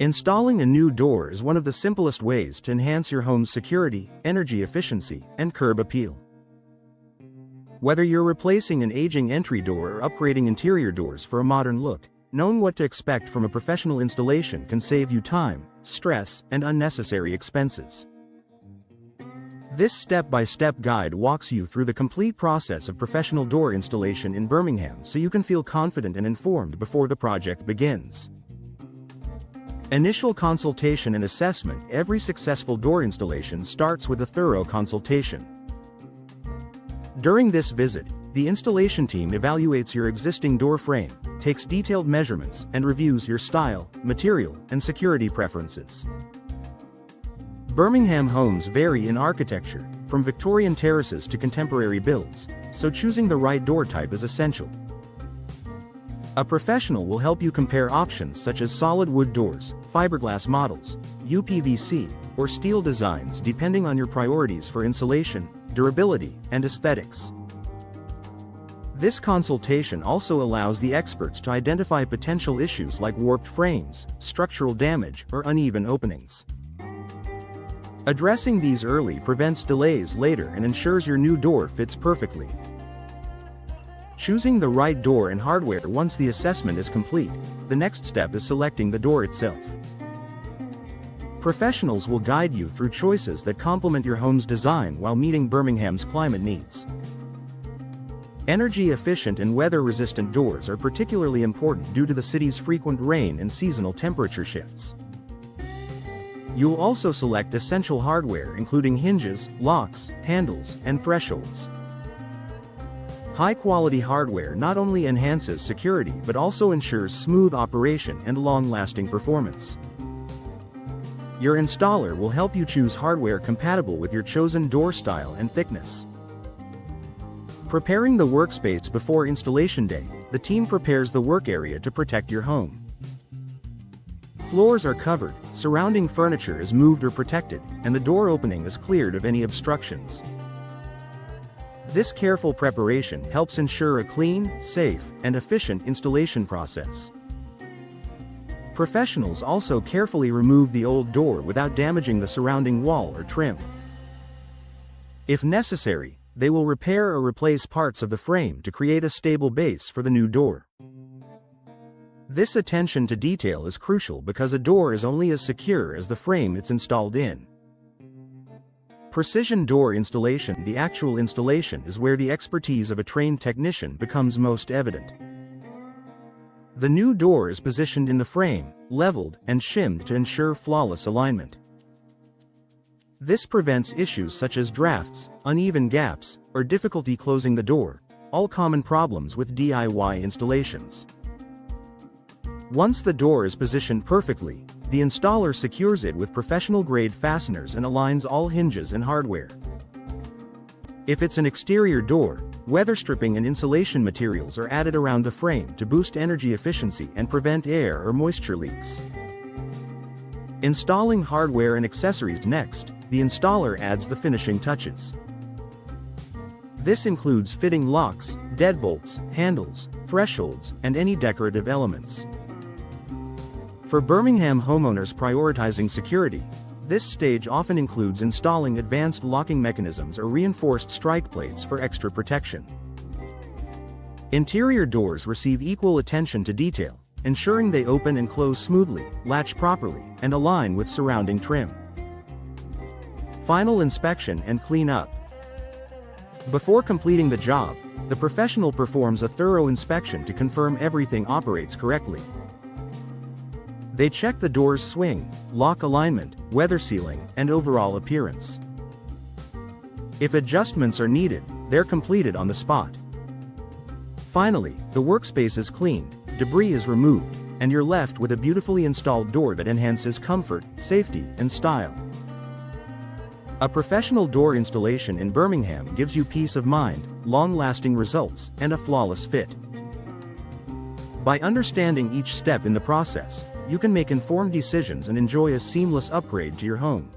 Installing a new door is one of the simplest ways to enhance your home's security, energy efficiency, and curb appeal. Whether you're replacing an aging entry door or upgrading interior doors for a modern look, knowing what to expect from a professional installation can save you time, stress, and unnecessary expenses. This step-by-step guide walks you through the complete process of professional door installation in Birmingham so you can feel confident and informed before the project begins. Initial consultation and assessment. Every successful door installation starts with a thorough consultation. During this visit, the installation team evaluates your existing door frame, takes detailed measurements, and reviews your style, material, and security preferences. Birmingham homes vary in architecture, from Victorian terraces to contemporary builds, so choosing the right door type is essential. A professional will help you compare options such as solid wood doors, fiberglass models, UPVC, or steel designs depending on your priorities for insulation, durability, and aesthetics. This consultation also allows the experts to identify potential issues like warped frames, structural damage, or uneven openings. Addressing these early prevents delays later and ensures your new door fits perfectly. Choosing the right door and hardware. Once the assessment is complete, the next step is selecting the door itself. Professionals will guide you through choices that complement your home's design while meeting Birmingham's climate needs. Energy-efficient and weather-resistant doors are particularly important due to the city's frequent rain and seasonal temperature shifts. You'll also select essential hardware including hinges, locks, handles, and thresholds. High-quality hardware not only enhances security but also ensures smooth operation and long-lasting performance. Your installer will help you choose hardware compatible with your chosen door style and thickness. Preparing the workspace. Before installation day, the team prepares the work area to protect your home. Floors are covered, surrounding furniture is moved or protected, and the door opening is cleared of any obstructions. This careful preparation helps ensure a clean, safe, and efficient installation process. Professionals also carefully remove the old door without damaging the surrounding wall or trim. If necessary, they will repair or replace parts of the frame to create a stable base for the new door. This attention to detail is crucial because a door is only as secure as the frame it's installed in. Precision door installation. The actual installation is where the expertise of a trained technician becomes most evident. The new door is positioned in the frame, leveled, and shimmed to ensure flawless alignment. This prevents issues such as drafts, uneven gaps, or difficulty closing the door, all common problems with DIY installations. Once the door is positioned perfectly, the installer secures it with professional-grade fasteners and aligns all hinges and hardware. If it's an exterior door, weather stripping and insulation materials are added around the frame to boost energy efficiency and prevent air or moisture leaks. Installing hardware and accessories. Next, the installer adds the finishing touches. This includes fitting locks, deadbolts, handles, thresholds, and any decorative elements. For Birmingham homeowners prioritizing security, this stage often includes installing advanced locking mechanisms or reinforced strike plates for extra protection. Interior doors receive equal attention to detail, ensuring they open and close smoothly, latch properly, and align with surrounding trim. Final inspection and clean-up. Before completing the job, the professional performs a thorough inspection to confirm everything operates correctly. They check the door's swing, lock alignment, weather sealing, and overall appearance. If adjustments are needed, they're completed on the spot. Finally, the workspace is cleaned, debris is removed, and you're left with a beautifully installed door that enhances comfort, safety, and style. A professional door installation in Birmingham gives you peace of mind, long-lasting results, and a flawless fit. By understanding each step in the process, you can make informed decisions and enjoy a seamless upgrade to your home.